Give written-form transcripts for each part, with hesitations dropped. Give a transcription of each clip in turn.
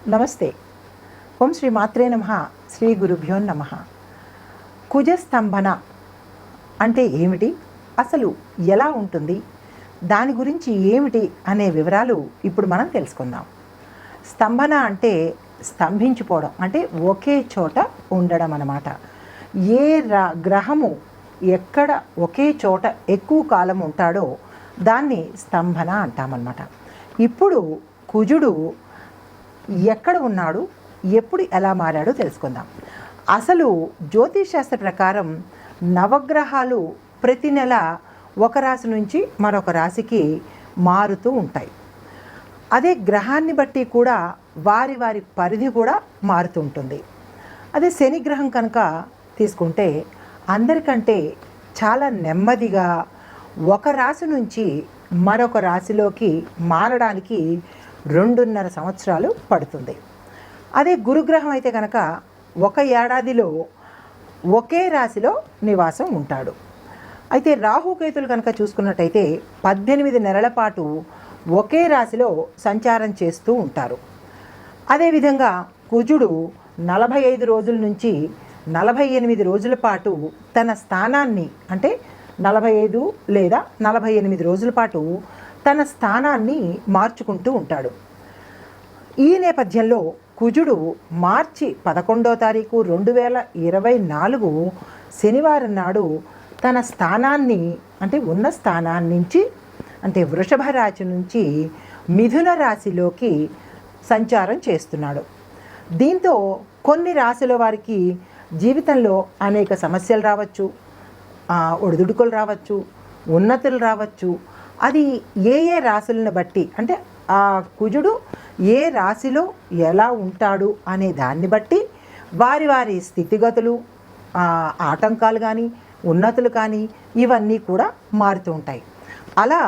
నమస్తే. ఓం శ్రీ మాత్రే నమః. శ్రీ గురుభ్యో నమః. కుజస్తంభన అంటే ఏమిటి? అసలు ఎలా ఉంటుంది? దాని గురించి ఏమిటి అనే వివరాలు ఇప్పుడు మనం తెలుసుకుందాం. స్తంభన అంటే స్తంభించిపోవడం, అంటే ఒకే చోట ఉండడం అన్నమాట. ఏ గ్రహము ఎక్కడ ఒకే చోట ఎక్కువ కాలం ఉంటాడో దాన్ని స్తంభన అంటామన్నమాట. ఇప్పుడు కుజుడు ఎక్కడ ఉన్నాడు, ఎప్పుడు ఎలా మారాడో తెలుసుకుందాం. అసలు జ్యోతిష్ శాస్త్ర ప్రకారం నవగ్రహాలు ప్రతి నెల ఒక రాశి నుంచి మరొక రాశికి మారుతూ ఉంటాయి. అదే గ్రహాన్ని బట్టి కూడా వారి వారి పరిధి కూడా మారుతూ ఉంటుంది. అదే శని గ్రహం కనుక తీసుకుంటే అందరికంటే చాలా నెమ్మదిగా ఒక రాశి నుంచి మరొక రాశిలోకి మారడానికి 2.5 సంవత్సరాలు పడుతుంది. అదే గురుగ్రహం అయితే కనుక ఒక ఏడాదిలో ఒకే రాశిలో నివాసం ఉంటాడు. అయితే రాహుకేతులు కనుక చూసుకున్నట్టయితే 18 నెలల పాటు ఒకే రాశిలో సంచారం చేస్తూ ఉంటారు. అదేవిధంగా కుజుడు 45 రోజుల నుంచి 48 రోజుల పాటు తన స్థానాన్ని, అంటే 45 లేదా 48 రోజుల పాటు తన స్థానాన్ని మార్చుకుంటూ ఉంటాడు. ఈ నేపథ్యంలో కుజుడు మార్చి 11వ తారీఖు 2024 శనివారం నాడు తన స్థానాన్ని, అంటే ఉన్న స్థానాన్ని నుంచి, అంటే వృషభ రాశి నుంచి మిథున రాశిలోకి సంచారం చేస్తున్నాడు. దీంతో కొన్ని రాశుల వారికి జీవితంలో అనేక సమస్యలు రావచ్చు, ఒడిదుడుకులు రావచ్చు, ఉన్నతులు రావచ్చు. అది ఏ ఏ రాశులను బట్టి, అంటే ఆ కుజుడు ఏ రాశిలో ఎలా ఉంటాడు అనే దాన్ని బట్టి వారి వారి స్థితిగతులు, ఆటంకాలు కానీ ఉన్నతులు కానీ ఇవన్నీ కూడా మారుతూ ఉంటాయి. అలా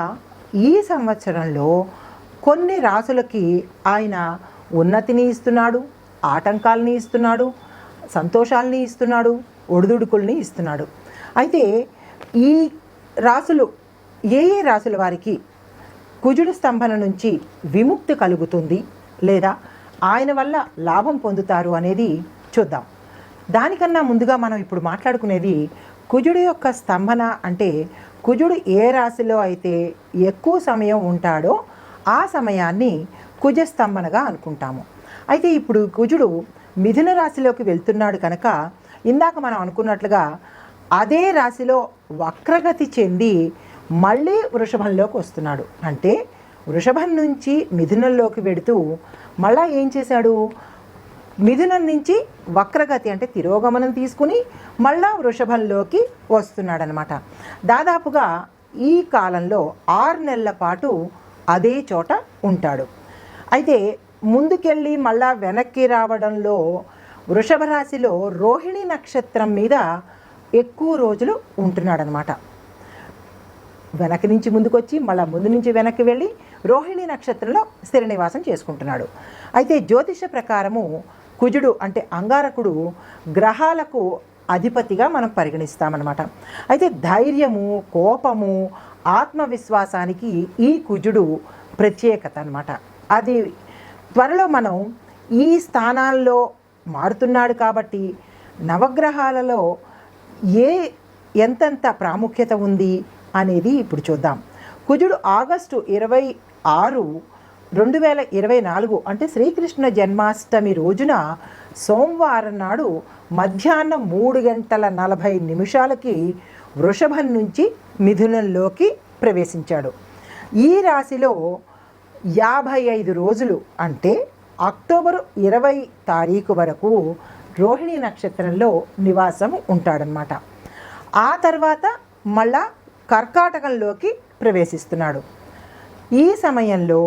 ఈ సంవత్సరంలో కొన్ని రాశులకి ఆయన ఉన్నతిని ఇస్తున్నాడు, ఆటంకాలని ఇస్తున్నాడు, సంతోషాలని ఇస్తున్నాడు, ఒడిదుడుకుల్ని ఇస్తున్నాడు. అయితే ఈ రాశులు, ఏ ఏ రాశుల వారికి కుజుడు స్తంభన నుంచి విముక్తి కలుగుతుంది లేదా ఆయన వల్ల లాభం పొందుతారు అనేది చూద్దాం. దానికన్నా ముందుగా మనం ఇప్పుడు మాట్లాడుకునేది కుజుడు యొక్క స్తంభన. అంటే కుజుడు ఏ రాశిలో అయితే ఎక్కువ సమయం ఉంటాడో ఆ సమయాన్ని కుజస్తంభనగా అనుకుంటాము. అయితే ఇప్పుడు కుజుడు మిథున రాశిలోకి వెళ్తున్నాడు కనుక ఇందాక మనం అనుకున్నట్లుగా అదే రాశిలో వక్రగతి చెంది మళ్ళీ వృషభంలోకి వస్తున్నాడు. అంటే వృషభం నుంచి మిథునంలోకి వెడుతూ మళ్ళా ఏం చేశాడు, మిథునం నుంచి వక్రగతి అంటే తిరోగమనం తీసుకుని మళ్ళా వృషభంలోకి వస్తున్నాడు అనమాట. దాదాపుగా ఈ కాలంలో 6 నెలల పాటు అదే చోట ఉంటాడు. అయితే ముందుకెళ్ళి మళ్ళా వెనక్కి రావడంలో వృషభ రాశిలో రోహిణి నక్షత్రం మీద ఎక్కువ రోజులు ఉంటున్నాడు అనమాట. వెనక్కి నుంచి ముందుకు వచ్చి మళ్ళీ ముందు నుంచి వెనక్కి వెళ్ళి రోహిణి నక్షత్రంలో స్థిర నివాసం చేసుకుంటున్నాడు. అయితే జ్యోతిష ప్రకారము కుజుడు అంటే అంగారకుడు గ్రహాలకు అధిపతిగా మనం పరిగణిస్తామన్నమాట. అయితే ధైర్యము, కోపము, ఆత్మవిశ్వాసానికి ఈ కుజుడు ప్రత్యేకత అన్నమాట. అది త్వరలో మనం ఈ స్థానాల్లో మారుతున్నాడు కాబట్టి నవగ్రహాలలో ఎంతెంత ప్రాముఖ్యత ఉంది అనేది ఇప్పుడు చూద్దాం. కుజుడు ఆగస్టు 26, 2024 అంటే శ్రీకృష్ణ జన్మాష్టమి రోజున సోమవారం నాడు మధ్యాహ్నం 3:40 వృషభం నుంచి మిథునంలోకి ప్రవేశించాడు. ఈ రాశిలో 55 రోజులు, అంటే అక్టోబరు 20 తారీఖు వరకు రోహిణి నక్షత్రంలో నివాసం ఉంటాడనమాట. ఆ తర్వాత మళ్ళా కర్కాటకంలోకి ప్రవేశిస్తున్నాడు. ఈ సమయంలో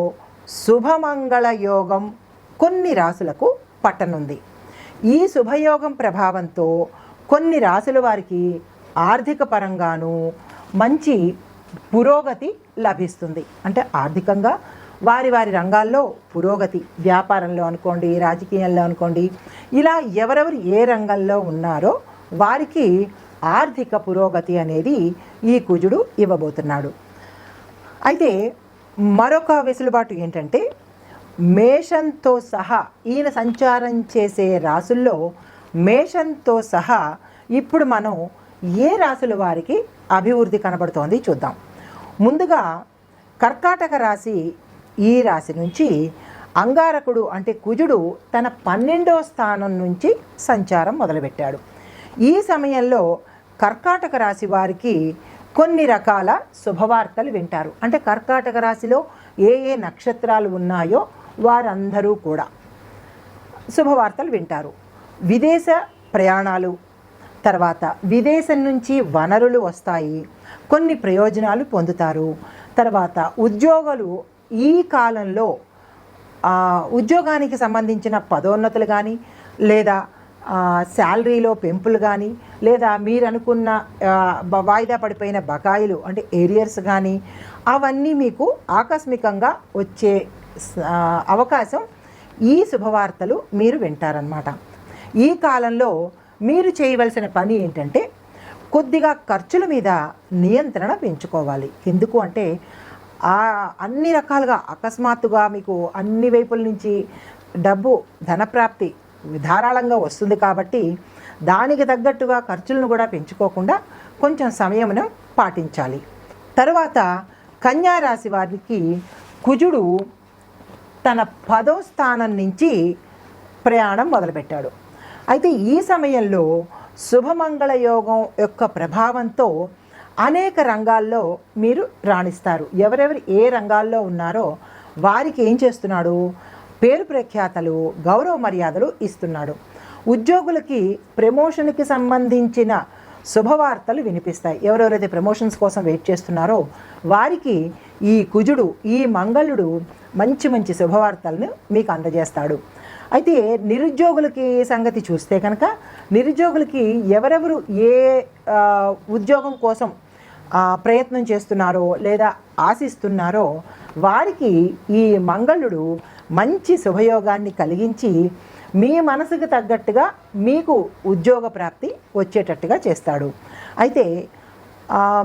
శుభమంగళ యోగం కొన్ని రాశులకు పట్టనుంది. ఈ శుభయోగం ప్రభావంతో కొన్ని రాశుల వారికి ఆర్థిక పరంగాను మంచి పురోగతి లభిస్తుంది. అంటే ఆర్థికంగా వారి వారి రంగాల్లో పురోగతి, వ్యాపారంలో అనుకోండి, రాజకీయంలో అనుకోండి, ఇలా ఎవరెవరు ఏ రంగంలో ఉన్నారో వారికి ఆర్థిక పురోగతి అనేది ఈ కుజుడు ఇవ్వబోతున్నాడు. అయితే మరొక వెసులుబాటు ఏంటంటే మేషంతో సహా ఈయన సంచారం చేసే రాసుల్లో మేషంతో సహా ఇప్పుడు మనం ఏ రాశుల వారికి అభివృద్ధి కనబడుతోంది చూద్దాం. ముందుగా కర్కాటక రాశి, ఈ రాశి నుంచి అంగారకుడు అంటే కుజుడు తన 12వ స్థానం నుంచి సంచారం మొదలుపెట్టాడు. ఈ సమయంలో కర్కాటక రాశి వారికి కొన్ని రకాల శుభవార్తలు వింటారు. అంటే కర్కాటక రాశిలో ఏ ఏ నక్షత్రాలు ఉన్నాయో వారందరూ కూడా శుభవార్తలు వింటారు. విదేశ ప్రయాణాలు, తర్వాత విదేశం నుంచి వనరులు వస్తాయి, కొన్ని ప్రయోజనాలు పొందుతారు. తర్వాత ఉద్యోగులు ఈ కాలంలో ఉద్యోగానికి సంబంధించిన పదోన్నతులు కానీ, లేదా శాలరీలో పెంపులు కానీ, లేదా మీరు అనుకున్న వాయిదా పడిపోయిన బకాయిలు అంటే ఏరియర్స్ కానీ, అవన్నీ మీకు ఆకస్మికంగా వచ్చే అవకాశం ఈ శుభవార్తలు మీరు వింటారన్నమాట. ఈ కాలంలో మీరు చేయవలసిన పని ఏంటంటే కొద్దిగా ఖర్చుల మీద నియంత్రణ పెంచుకోవాలి. ఎందుకు అంటే అన్ని రకాలుగా అకస్మాత్తుగా మీకు అన్ని వైపుల నుంచి డబ్బు ధనప్రాప్తి ధారాళంగా వస్తుంది కాబట్టి దానికి తగ్గట్టుగా ఖర్చులను కూడా పెంచుకోకుండా కొంచెం సమయమును పాటించాలి. తర్వాత కన్యా రాశి వారికి కుజుడు తన 10వ స్థానం నుంచి ప్రయాణం మొదలుపెట్టాడు. అయితే ఈ సమయంలో శుభమంగళ యోగం యొక్క ప్రభావంతో అనేక రంగాల్లో మీరు రాణిస్తారు. ఎవరెవరు ఏ రంగాల్లో ఉన్నారో వారికి ఏం చేస్తున్నాడు, పేరు ప్రఖ్యాతలు, గౌరవ మర్యాదలు ఇస్తున్నాడు. ఉద్యోగులకి ప్రమోషన్కి సంబంధించిన శుభవార్తలు వినిపిస్తాయి. ఎవరెవరైతే ప్రమోషన్స్ కోసం వెయిట్ చేస్తున్నారో వారికి ఈ కుజుడు, ఈ మంగళుడు మంచి మంచి శుభవార్తలను మీకు అందజేస్తాడు. అయితే నిరుద్యోగులకి సంగతి చూస్తే కనుక నిరుద్యోగులకి ఎవరెవరు ఏ ఉద్యోగం కోసం ప్రయత్నం చేస్తున్నారో లేదా ఆశిస్తున్నారో వారికి ఈ మంగళుడు మంచి శుభయోగాన్ని కలిగించి మీ మనసుకు తగ్గట్టుగా మీకు ఉద్యోగ ప్రాప్తి వచ్చేటట్టుగా చేస్తాడు. అయితే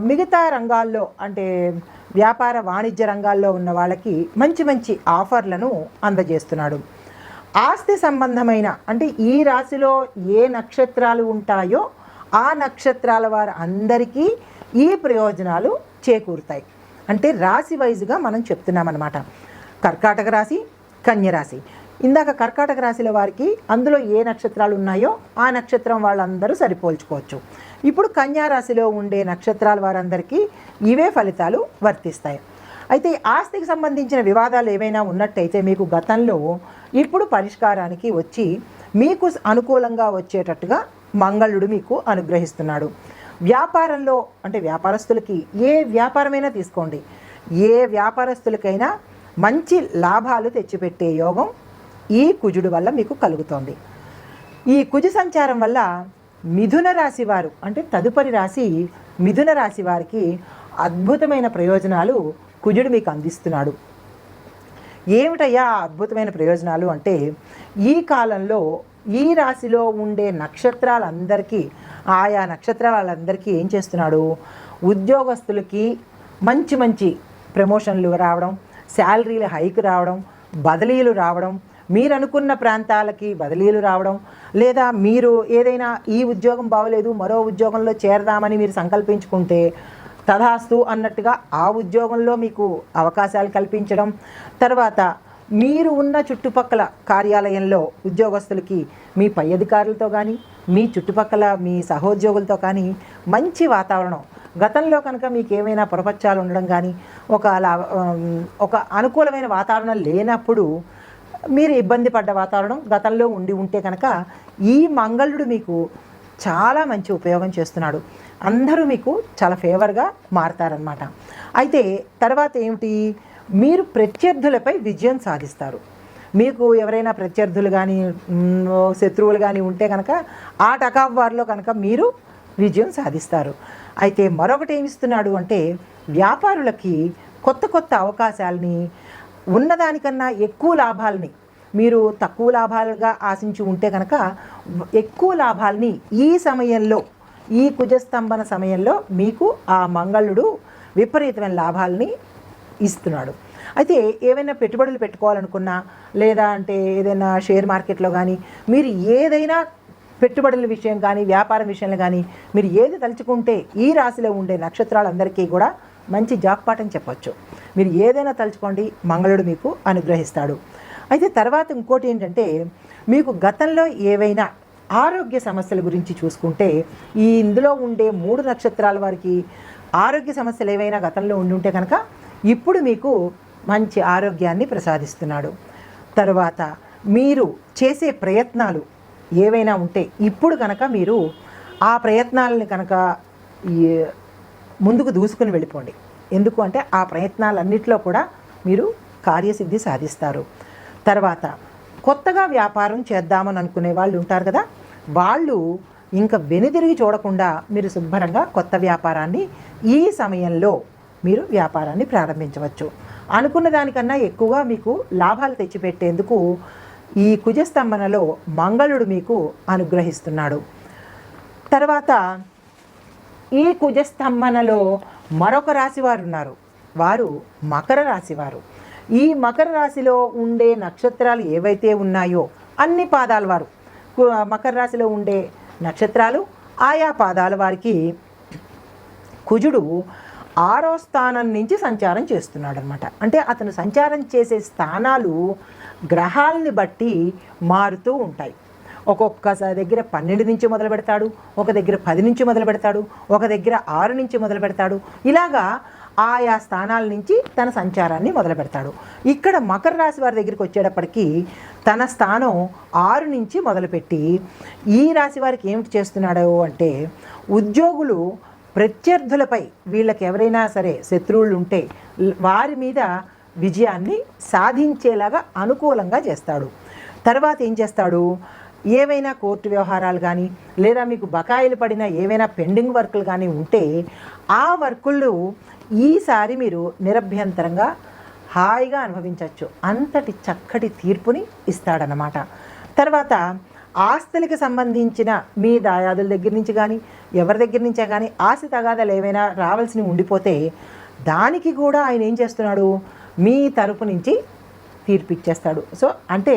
మిగతా రంగాల్లో అంటే వ్యాపార వాణిజ్య రంగాల్లో ఉన్న వాళ్ళకి మంచి మంచి ఆఫర్లను అందజేస్తున్నాడు. ఆస్తి సంబంధమైన అంటే ఈ రాశిలో ఏ నక్షత్రాలు ఉంటాయో ఆ నక్షత్రాల వారు అందరికీ ఈ ప్రయోజనాలు చేకూరుతాయి. అంటే రాశి వైజ్గా మనం చెప్తున్నామన్నమాట. కర్కాటక రాశి, కన్య రాశి. ఇందాక కర్కాటక రాశిల వారికి అందులో ఏ నక్షత్రాలు ఉన్నాయో ఆ నక్షత్రం వాళ్ళందరూ సరిపోల్చుకోవచ్చు. ఇప్పుడు కన్యా రాశిలో ఉండే నక్షత్రాల వారందరికీ ఇవే ఫలితాలు వర్తిస్తాయి. అయితే ఆస్తికి సంబంధించిన వివాదాలు ఏవైనా ఉన్నట్టయితే మీకు గతంలో ఇప్పుడు పరిష్కారానికి వచ్చి మీకు అనుకూలంగా వచ్చేటట్టుగా మంగళుడు మీకు అనుగ్రహిస్తున్నాడు. వ్యాపారంలో అంటే వ్యాపారస్తులకి ఏ వ్యాపారమైనా తీసుకోండి, ఏ వ్యాపారస్తులకైనా మంచి లాభాలు తెచ్చిపెట్టే యోగం ఈ కుజుడు వల్ల మీకు కలుగుతోంది. ఈ కుజ సంచారం వల్ల మిథున రాశి వారు అంటే తదుపరి రాశి మిథున రాశి వారికి అద్భుతమైన ప్రయోజనాలు కుజుడు మీకు అందిస్తున్నాడు. ఏమిటయ్యా అద్భుతమైన ప్రయోజనాలు అంటే ఈ కాలంలో ఈ రాశిలో ఉండే నక్షత్రాలందరికీ ఆయా నక్షత్రాలందరికీ ఏం చేస్తున్నాడు, ఉద్యోగస్తులకి మంచి మంచి ప్రమోషన్లు రావడం, శాలరీల హైక్ రావడం, బదిలీలు రావడం, మీరు అనుకున్న ప్రాంతాలకి బదిలీలు రావడం, లేదా మీరు ఏదైనా ఈ ఉద్యోగం బాగలేదు మరో ఉద్యోగంలో చేరదామని మీరు సంకల్పించుకుంటే తదాస్తు అన్నట్టుగా ఆ ఉద్యోగంలో మీకు అవకాశాలు కల్పించడం, తర్వాత మీరు ఉన్న చుట్టుపక్కల కార్యాలయంలో ఉద్యోగస్తులకి మీ పై అధికారులతో కానీ మీ చుట్టుపక్కల మీ సహోద్యోగులతో కానీ మంచి వాతావరణం, గతంలో కనుక మీకు ఏమైనా పొరపచ్చాలు ఉండడం కానీ ఒక అనుకూలమైన వాతావరణం లేనప్పుడు మీరు ఇబ్బంది పడ్డ వాతావరణం గతంలో ఉంటే కనుక ఈ మంగళుడు మీకు చాలా మంచి ఉపయోగం చేస్తున్నాడు. అందరూ మీకు చాలా ఫేవర్గా మారతారనమాట. అయితే తర్వాత ఏమిటి, మీరు ప్రత్యర్థులపై విజయం సాధిస్తారు. మీకు ఎవరైనా ప్రత్యర్థులు కానీ శత్రువులు కానీ ఉంటే కనుక ఆ టకాఫ్ వార్లో కనుక మీరు విజయం సాధిస్తారు. అయితే మరొకటి ఏమిస్తున్నాడు అంటే వ్యాపారులకి కొత్త కొత్త అవకాశాలని, ఉన్నదానికన్నా ఎక్కువ లాభాలని, మీరు తక్కువ లాభాలుగా ఆశించి ఉంటే కనుక ఎక్కువ లాభాలని ఈ సమయంలో, ఈ కుజస్తంభన సమయంలో మీకు ఆ మంగళుడు విపరీతమైన లాభాలని ఇస్తున్నాడు. అయితే ఏవైనా పెట్టుబడులు పెట్టుకోవాలనుకున్నా, లేదా అంటే ఏదైనా షేర్ మార్కెట్లో కానీ, మీరు ఏదైనా పెట్టుబడుల విషయం కానీ, వ్యాపారం విషయంలో కానీ మీరు ఏది తలుచుకుంటే ఈ రాశిలో ఉండే నక్షత్రాలందరికీ కూడా మంచి జాక్పాట్ అని చెప్పొచ్చు. మీరు ఏదైనా తలుచుకోండి, మంగళుడు మీకు అనుగ్రహిస్తాడు. అయితే తర్వాత ఇంకోటి ఏంటంటే, మీకు గతంలో ఏవైనా ఆరోగ్య సమస్యల గురించి చూసుకుంటే, ఇందులో ఉండే 3 నక్షత్రాల వారికి ఆరోగ్య సమస్యలు ఏవైనా గతంలో ఉండుంటే కనుక ఇప్పుడు మీకు మంచి ఆరోగ్యాన్ని ప్రసాదిస్తున్నాడు. తర్వాత మీరు చేసే ప్రయత్నాలు ఏవైనా ఉంటే ఇప్పుడు కనుక మీరు ఆ ప్రయత్నాలని కనుక ముందుకు దూసుకుని వెళ్ళిపోండి. ఎందుకు అంటే ఆ ప్రయత్నాలన్నింటిలో కూడా మీరు కార్యసిద్ధి సాధిస్తారు. తర్వాత కొత్తగా వ్యాపారం చేద్దామని అనుకునే వాళ్ళు ఉంటారు కదా, వాళ్ళు ఇంకా వెనుదిరిగి చూడకుండా మీరు శుభ్రంగా కొత్త వ్యాపారాన్ని ఈ సమయంలో మీరు వ్యాపారాన్ని ప్రారంభించవచ్చు. అనుకున్న దానికన్నా ఎక్కువగా మీకు లాభాలు తెచ్చిపెట్టేందుకు ఈ కుజస్తంభనలో మంగళుడు మీకు అనుగ్రహిస్తున్నాడు. తర్వాత ఈ కుజస్తంభనలో మరొక రాశి వారు ఉన్నారు, వారు మకర రాశి వారు. ఈ మకర రాశిలో ఉండే నక్షత్రాలు ఏవైతే ఉన్నాయో అన్ని పాదాల వారు, మకర రాశిలో ఉండే నక్షత్రాలు ఆయా పాదాల వారికి కుజుడు 6వ స్థానం నుంచి సంచారం చేస్తున్నాడు అనమాట. అంటే అతను సంచారం చేసే స్థానాలు గ్రహాలని బట్టి మారుతూ ఉంటాయి. ఒక్కొక్క దగ్గర 12 నుంచి మొదలు పెడతాడు, ఒక దగ్గర 10 నుంచి మొదలు పెడతాడు, ఒక దగ్గర 6 నుంచి మొదలు పెడతాడు. ఇలాగా ఆయా స్థానాల నుంచి తన సంచారాన్ని మొదలు పెడతాడు. ఇక్కడ మకర రాశి వారి దగ్గరికి వచ్చేటప్పటికి తన స్థానం 6 నుంచి మొదలుపెట్టి ఈ రాశి వారికి ఏమిటి చేస్తున్నాడు అంటే, ఉద్యోగులు ప్రత్యర్థులపై వీళ్ళకి ఎవరైనా సరే శత్రువులు ఉంటే వారి మీద విజయాన్ని సాధించేలాగా అనుకూలంగా చేస్తాడు. తర్వాత ఏం చేస్తాడు, ఏవైనా కోర్టు వ్యవహారాలు కానీ, లేదా మీకు బకాయిలు పడిన ఏవైనా పెండింగ్ వర్కులు కానీ ఉంటే ఆ వర్కులు ఈసారి మీరు నిరభ్యంతరంగా హాయిగా అనుభవించవచ్చు. అంతటి చక్కటి తీర్పుని ఇస్తాడనమాట. తర్వాత ఆస్తులకు సంబంధించిన మీ దాయాదుల దగ్గర నుంచి కానీ, ఎవరి దగ్గర నుంచే కానీ ఆస్తి తగాదాలు ఏవైనా రావాల్సినవి ఉండిపోతే దానికి కూడా ఆయన ఏం చేస్తున్నాడు, మీ తరపు నుంచి తీర్పు ఇచ్చేస్తాడు. సో అంటే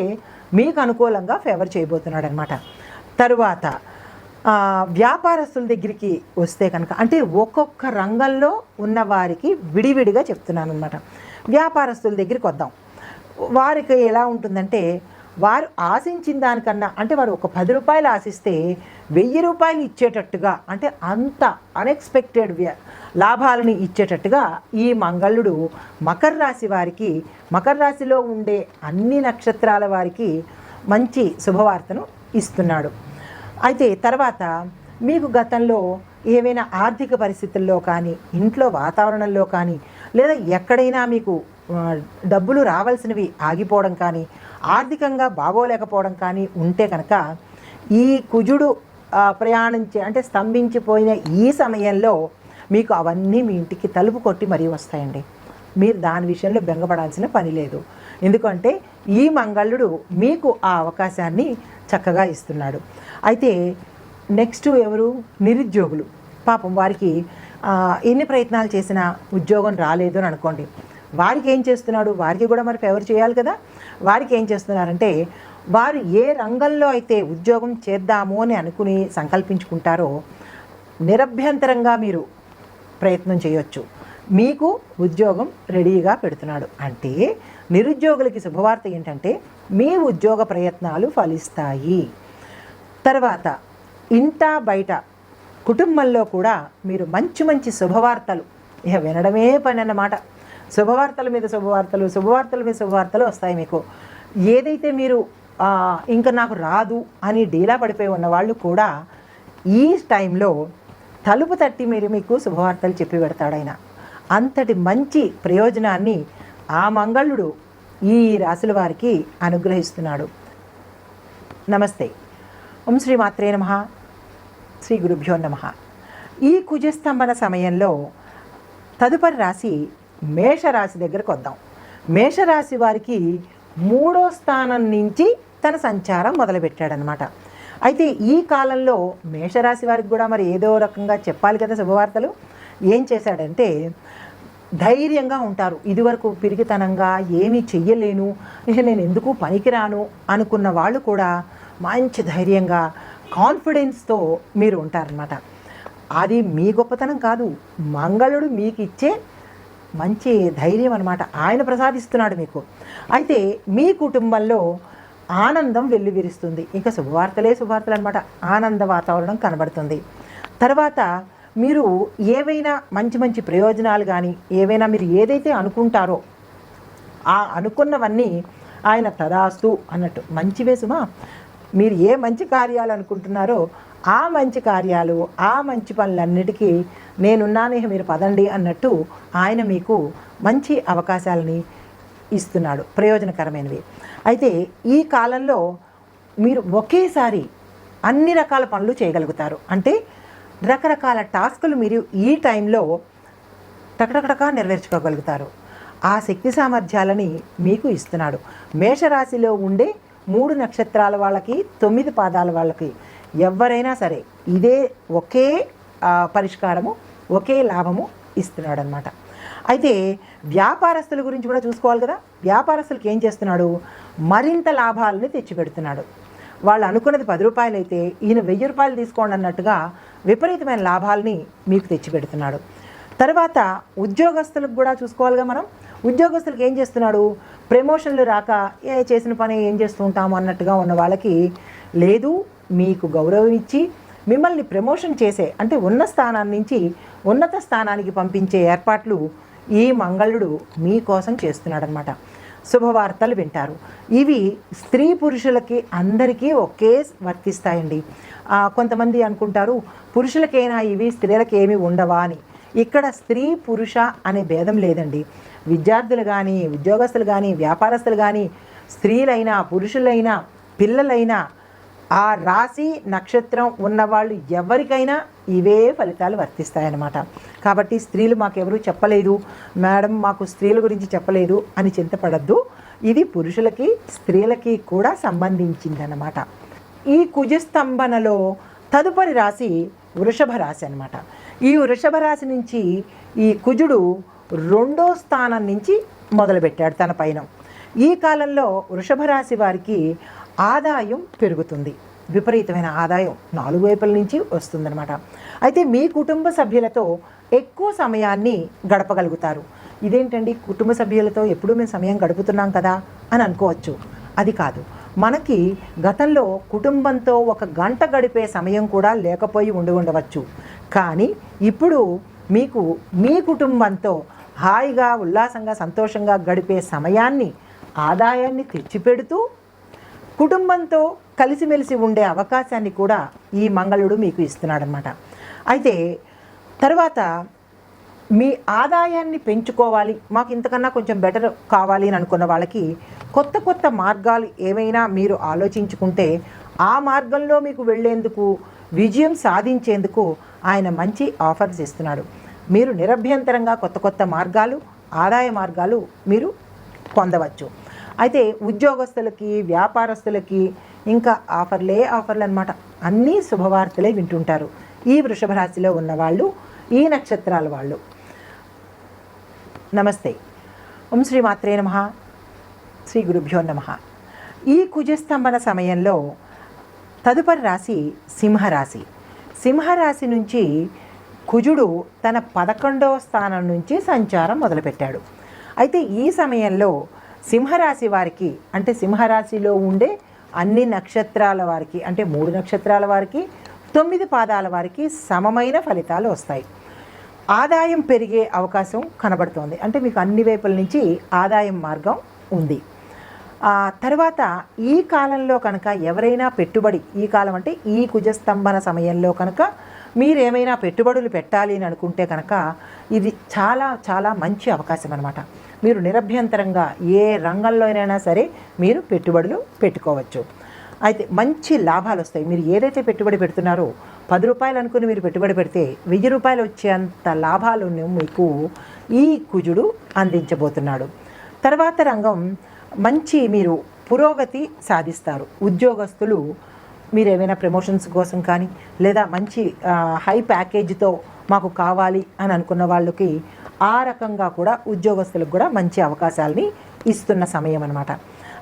మీకు అనుకూలంగా ఫేవర్ చేయబోతున్నాడు అనమాట. తరువాత వ్యాపారస్తుల దగ్గరికి వస్తే కనుక, అంటే ఒక్కొక్క రంగంలో ఉన్న వారికి విడివిడిగా చెప్తున్నాను అనమాట. వ్యాపారస్తుల దగ్గరికి వద్దాం. వారికి ఎలా ఉంటుందంటే, వారు ఆశించిన దానికన్నా, అంటే వారు ఒక 10 రూపాయలు ఆశిస్తే 1000 రూపాయలు ఇచ్చేటట్టుగా, అంటే అంత అన్ఎక్స్పెక్టెడ్ లాభాలని ఇచ్చేటట్టుగా ఈ మంగళుడు మకర రాశి వారికి, మకర రాశిలో ఉండే అన్ని నక్షత్రాల వారికి మంచి శుభవార్తను ఇస్తున్నాడు. అయితే తర్వాత మీకు గతంలో ఏవైనా ఆర్థిక పరిస్థితుల్లో కానీ, ఇంట్లో వాతావరణంలో కానీ, లేదా ఎక్కడైనా మీకు డబ్బులు రావాల్సినవి ఆగిపోవడం కానీ, ఆర్థికంగా బాగోలేకపోవడం కానీ ఉంటే కనుక ఈ కుజుడు ప్రయాణించే, అంటే స్తంభించిపోయిన ఈ సమయంలో మీకు అవన్నీ మీ ఇంటికి తలుపు కొట్టి మరీ వస్తాయండి. మీరు దాని విషయంలో బెంగపడాల్సిన పని లేదు. ఎందుకంటే ఈ మంగళుడు మీకు ఆ అవకాశాన్ని చక్కగా ఇస్తున్నాడు. అయితే నెక్స్ట్ ఎవరు, నిరుద్యోగులు. పాపం వారికి ఎన్ని ప్రయత్నాలు చేసినా ఉద్యోగం రాలేదు అని అనుకోండి. వారికి ఏం చేస్తున్నాడు, వారికి కూడా మరి ఫేవర్ చేయాలి కదా. వారికి ఏం చేస్తున్నారంటే, వారు ఏ రంగంలో అయితే ఉద్యోగం చేద్దాము అని అనుకుని సంకల్పించుకుంటారో నిరభ్యంతరంగా మీరు ప్రయత్నం చేయొచ్చు. మీకు ఉద్యోగం రెడీగా పెడుతున్నాడు. అంటే నిరుద్యోగులకి శుభవార్త ఏంటంటే, మీ ఉద్యోగ ప్రయత్నాలు ఫలిస్తాయి. తర్వాత ఇంట బయట కుటుంబంలో కూడా మీరు మంచి మంచి శుభవార్తలు ఇక వినడమే పని అన్నమాట. శుభవార్తల మీద శుభవార్తలు, శుభవార్తల మీద శుభవార్తలు వస్తాయి మీకు. ఏదైతే మీరు ఇంకా నాకు రాదు అని డీలా పడిపోయి ఉన్న వాళ్ళు కూడా ఈ టైంలో తలుపు తట్టి మీకు శుభవార్తలు చెప్పి పెడతాడు ఆయన. అంతటి మంచి ప్రయోజనాన్ని ఆ మంగళుడు ఈ రాశుల వారికి అనుగ్రహిస్తున్నాడు. నమస్తే. ఓం శ్రీ మాత్రే నమః. శ్రీ గురుభ్యో నమః. ఈ కుజస్తంభన సమయంలో తదుపరి రాశి మేషరాశి దగ్గరకు వద్దాం. మేషరాశి వారికి 3వ స్థానం నుంచి తన సంచారం మొదలుపెట్టాడనమాట. అయితే ఈ కాలంలో మేషరాశి వారికి కూడా మరి ఏదో రకంగా చెప్పాలి కదా శుభవార్తలు. ఏం చేశాడంటే, ధైర్యంగా ఉంటారు. ఇదివరకు పిరికితనంగా ఏమీ చెయ్యలేను, నేను ఎందుకు పనికిరాను అనుకున్న వాళ్ళు కూడా మంచి ధైర్యంగా కాన్ఫిడెన్స్తో మీరు ఉంటారనమాట. అది మీ గొప్పతనం కాదు, మంగళుడు మీకు ఇచ్చే మంచి ధైర్యం అనమాట. ఆయన ప్రసాదిస్తున్నాడు మీకు. అయితే మీ కుటుంబంలో ఆనందం వెల్లివిరుస్తుంది. ఇంకా శుభవార్తలే శుభవార్తలు అనమాట. ఆనంద వాతావరణం కనబడుతుంది. తర్వాత మీరు ఏవైనా మంచి మంచి ప్రయోజనాలు కానీ ఏవైనా మీరు ఏదైతే అనుకుంటారో ఆ అనుకున్నవన్నీ ఆయన తదాస్తు అన్నట్టు మంచివే సుమా. మీరు ఏ మంచి కార్యాలు అనుకుంటున్నారో ఆ మంచి కార్యాలు, ఆ మంచి పనులన్నిటికీ నేనున్నానే, మీరు పదండి అన్నట్టు ఆయన మీకు మంచి అవకాశాలని ఇస్తున్నాడు, ప్రయోజనకరమైనవి. అయితే ఈ కాలంలో మీరు ఒకేసారి అన్ని రకాల పనులు చేయగలుగుతారు. అంటే రకరకాల టాస్కులు మీరు ఈ టైంలో టకటకటకా నెరవేర్చుకోగలుగుతారు. ఆ శక్తి సామర్థ్యాలని మీకు ఇస్తున్నాడు. మేషరాశిలో ఉండే 3 నక్షత్రాల వాళ్ళకి, 9 పాదాల వాళ్ళకి ఎవరైనా సరే ఇదే ఒకే పరిష్కారము, ఒకే లాభము ఇస్తున్నాడు అనమాట. అయితే వ్యాపారస్తుల గురించి కూడా చూసుకోవాలి కదా. వ్యాపారస్తులకి ఏం చేస్తున్నాడు? మరింత లాభాలని తెచ్చిపెడుతున్నాడు. వాళ్ళు అనుకున్నది 10 రూపాయలు అయితే ఈయన 1000 రూపాయలు తీసుకోండి అన్నట్టుగా విపరీతమైన లాభాలని మీకు తెచ్చిపెడుతున్నాడు. తర్వాత ఉద్యోగస్తులకు కూడా చూసుకోవాలిగా మనం. ఉద్యోగస్తులకు ఏం చేస్తున్నాడు? ప్రమోషన్లు రాక చేసిన పని ఏం చేస్తూ ఉంటాము అన్నట్టుగా ఉన్న వాళ్ళకి లేదు, మీకు గౌరవం ఇచ్చి మిమ్మల్ని ప్రమోషన్ చేసే, అంటే ఉన్న స్థానాన్ని నుంచి ఉన్నత స్థానానికి పంపించే ఏర్పాట్లు ఈ మంగళుడు మీకోసం చేస్తున్నాడనమాట. శుభవార్తలు వింటారు. ఇవి స్త్రీ పురుషులకి అందరికీ ఒకే వర్తిస్తాయండి. కొంతమంది అనుకుంటారు పురుషులకైనా ఇవి స్త్రీలకి ఏమి ఉండవా అని. ఇక్కడ స్త్రీ పురుష అనే భేదం లేదండి. విద్యార్థులు కానీ, ఉద్యోగస్తులు కానీ, వ్యాపారస్తులు కానీ, స్త్రీలైనా పురుషులైనా పిల్లలైనా ఆ రాశి నక్షత్రం ఉన్నవాళ్ళు ఎవరికైనా ఇవే ఫలితాలు వర్తిస్తాయన్నమాట. కాబట్టి స్త్రీలు మాకెవరూ చెప్పలేదు మేడం, మాకు స్త్రీల గురించి చెప్పలేదు అని చింతపడద్దు. ఇది పురుషులకి స్త్రీలకి కూడా సంబంధించిందన్నమాట. ఈ కుజస్తంభనలో తదుపరి రాశి వృషభ రాశి అనమాట. ఈ వృషభ రాశి నుంచి ఈ కుజుడు 2వ స్థానం నుంచి మొదలుపెట్టాడు తన పైన. ఈ కాలంలో వృషభ రాశి వారికి ఆదాయం పెరుగుతుంది. విపరీతమైన ఆదాయం 4 వైపుల నుంచి వస్తుందన్నమాట. అయితే మీ కుటుంబ సభ్యులతో ఎక్కువ సమయాన్ని గడపగలుగుతారు. ఇదేంటండి, కుటుంబ సభ్యులతో ఎప్పుడూ మేము సమయం గడుపుతున్నాం కదా అని అనుకోవచ్చు. అది కాదు. మనకి గతంలో కుటుంబంతో 1 గంట గడిపే సమయం కూడా లేకపోయి ఉండవచ్చు. కానీ ఇప్పుడు మీకు మీ కుటుంబంతో హాయిగా, ఉల్లాసంగా, సంతోషంగా గడిపే సమయాన్ని, ఆదాయాన్ని తెచ్చిపెడుతూ కుటుంబంతో కలిసిమెలిసి ఉండే అవకాశాన్ని కూడా ఈ మంగళుడు మీకు ఇస్తున్నాడనమాట. అయితే తర్వాత మీ ఆదాయాన్ని పెంచుకోవాలి, మాకు ఇంతకన్నా కొంచెం బెటర్ కావాలి అని అనుకున్న వాళ్ళకి కొత్త కొత్త మార్గాలు ఏమైనా మీరు ఆలోచించుకుంటే ఆ మార్గంలో మీకు వెళ్ళేందుకు, విజయం సాధించేందుకు ఆయన మంచి ఆఫర్స్ ఇస్తున్నాడు. మీరు నిరభ్యంతరంగా కొత్త కొత్త మార్గాలు, ఆదాయ మార్గాలు మీరు పొందవచ్చు. అయితే ఉద్యోగస్తులకి, వ్యాపారస్తులకి ఇంకా ఆఫర్లు అనమాట. అన్నీ శుభవార్తలే వింటుంటారు ఈ వృషభ రాశిలో ఉన్నవాళ్ళు, ఈ నక్షత్రాల వాళ్ళు. నమస్తే. ఓం శ్రీ మాత్రే నమః. శ్రీ గురుభ్యో నమః. ఈ కుజస్తంభన సమయంలో తదుపరి రాశి సింహరాశి. సింహరాశి నుంచి కుజుడు తన 11వ స్థానం నుంచి సంచారం మొదలుపెట్టాడు. అయితే ఈ సమయంలో సింహరాశి వారికి, అంటే సింహరాశిలో ఉండే అన్ని నక్షత్రాల వారికి, అంటే 3 నక్షత్రాల వారికి, 9 పాదాల వారికి సమమైన ఫలితాలు వస్తాయి. ఆదాయం పెరిగే అవకాశం కనబడుతోంది. అంటే మీకు అన్ని వైపుల నుంచి ఆదాయం మార్గం ఉంది. తర్వాత ఈ కాలంలో కనుక ఎవరైనా పెట్టుబడి, ఈ కాలం అంటే ఈ కుజస్తంభన సమయంలో కనుక మీరేమైనా పెట్టుబడులు పెట్టాలి అని అనుకుంటే కనుక ఇది చాలా చాలా మంచి అవకాశం అన్నమాట. మీరు నిరభ్యంతరంగా ఏ రంగంలో అయినా సరే మీరు పెట్టుబడులు పెట్టుకోవచ్చు. అయితే మంచి లాభాలు వస్తాయి. మీరు ఏదైతే పెట్టుబడి పెడుతున్నారో 10 రూపాయలు అనుకుని మీరు పెట్టుబడి పెడితే 1000 రూపాయలు వచ్చేంత లాభాలను మీకు ఈ కుజుడు అందించబోతున్నాడు. తర్వాత రంగం మంచి మీరు పురోగతి సాధిస్తారు. ఉద్యోగస్తులు మీరు ఏమైనా ప్రమోషన్స్ కోసం కానీ లేదా మంచి హై ప్యాకేజీతో మాకు కావాలి అని అనుకున్న వాళ్ళకి ఆ రకంగా కూడా ఉద్యోగస్తులకు కూడా మంచి అవకాశాలని ఇస్తున్న సమయం అన్నమాట.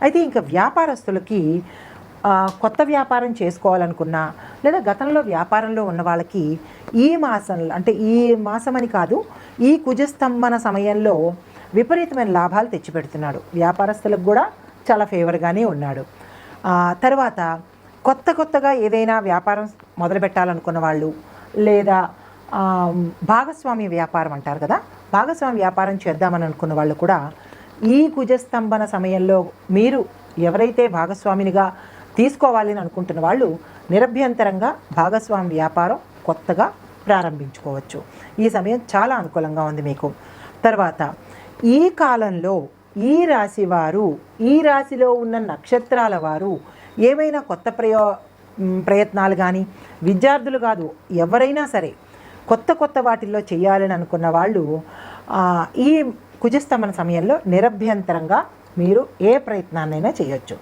అయితే ఇంకా వ్యాపారస్తులకి కొత్త వ్యాపారం చేసుకోవాలనుకున్నా లేదా గతంలో వ్యాపారంలో ఉన్న వాళ్ళకి ఈ మాసంలో, అంటే ఈ మాసం అని కాదు, ఈ కుజస్తంభన సమయంలో విపరీతమైన లాభాలు తెచ్చిపెడుతున్నాడు. వ్యాపారస్తులకు కూడా చాలా ఫేవర్గానే ఉన్నాడు. తర్వాత కొత్తగా ఏదైనా వ్యాపారం మొదలు పెట్టాలనుకున్న వాళ్ళు, లేదా భాగస్వామ్య వ్యాపారం అంటారు కదా, భాగస్వామ్య వ్యాపారం చేద్దామని అనుకున్న వాళ్ళు కూడా ఈ కుజస్తంభన సమయంలో మీరు ఎవరైతే భాగస్వామినిగా తీసుకోవాలని అనుకుంటున్న వాళ్ళు నిరభ్యంతరంగా భాగస్వామి వ్యాపారం కొత్తగా ప్రారంభించుకోవచ్చు. ఈ సమయం చాలా అనుకూలంగా ఉంది మీకు. తర్వాత ఈ కాలంలో ఈ రాశి వారు, ఈ రాశిలో ఉన్న నక్షత్రాల వారు ఏవైనా కొత్త ప్రయత్నాలు కానీ, విద్యార్థులు కాదు ఎవరైనా సరే కొత్త వాటిల్లో చేయాలని అనుకున్న వాళ్ళు ఈ కుజస్తంభన సమయంలో నిరభ్యంతరంగా మీరు ఏ ప్రయత్నాన్నైనా చేయొచ్చు.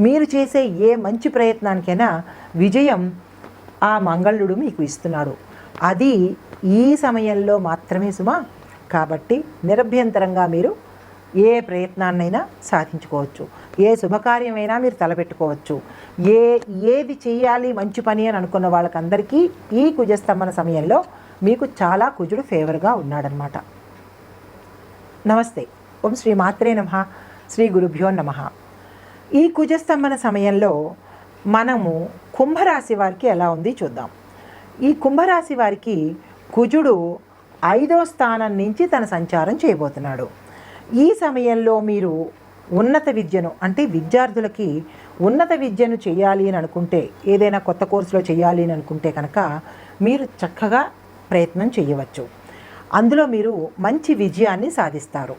మీరు చేసే ఏ మంచి ప్రయత్నానికైనా విజయం ఆ మంగళుడు మీకు ఇస్తున్నాడు. అది ఈ సమయంలో మాత్రమే సుమా. కాబట్టి నిరభ్యంతరంగా మీరు ఏ ప్రయత్నాన్నైనా సాధించుకోవచ్చు. ఏ శుభకార్యమైనా మీరు తలపెట్టుకోవచ్చు. ఏది చేయాలి మంచి పని అని అనుకున్న వాళ్ళకందరికీ ఈ కుజస్తంభన సమయంలో మీకు చాలా కుజుడు ఫేవర్గా ఉన్నాడనమాట. నమస్తే. ఓం శ్రీ మాత్రే నమః. శ్రీ గురుభ్యో నమః. ఈ కుజస్తంభన సమయంలో మనము కుంభరాశి వారికి ఎలా ఉంది చూద్దాం. ఈ కుంభరాశి వారికి కుజుడు 5వ స్థానం నుంచి తన సంచారం చేయబోతున్నాడు. ఈ సమయంలో మీరు ఉన్నత విద్యను, అంటే విద్యార్థులకి ఉన్నత విద్యను చేయాలి అని అనుకుంటే, ఏదైనా కొత్త కోర్సులో చేయాలి అని అనుకుంటే కనుక మీరు చక్కగా ప్రయత్నం చేయవచ్చు. అందులో మీరు మంచి విజయాన్ని సాధిస్తారు.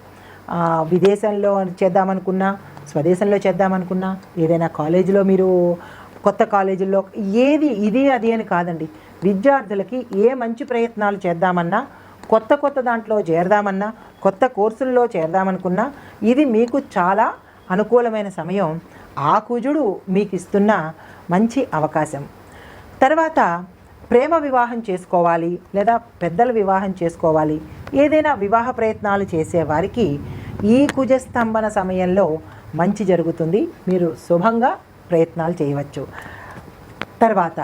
విదేశంలో చేద్దామనుకున్నా, స్వదేశంలో చేద్దామనుకున్నా, ఏదైనా కాలేజీలో మీరు కొత్త కాలేజీల్లో ఇది అది అని కాదండి. విద్యార్థులకి ఏ మంచి ప్రయత్నాలు చేద్దామన్నా, కొత్త దాంట్లో చేరదామన్నా, కొత్త కోర్సుల్లో చేరదామనుకున్నా ఇది మీకు చాలా అనుకూలమైన సమయం. ఆ కుజుడు మీకు ఇస్తున్న మంచి అవకాశం. తర్వాత ప్రేమ వివాహం చేసుకోవాలి లేదా పెద్దల వివాహం చేసుకోవాలి, ఏదైనా వివాహ ప్రయత్నాలు చేసేవారికి ఈ కుజస్తంభన సమయంలో మంచి జరుగుతుంది. మీరు శుభంగా ప్రయత్నాలు చేయవచ్చు. తర్వాత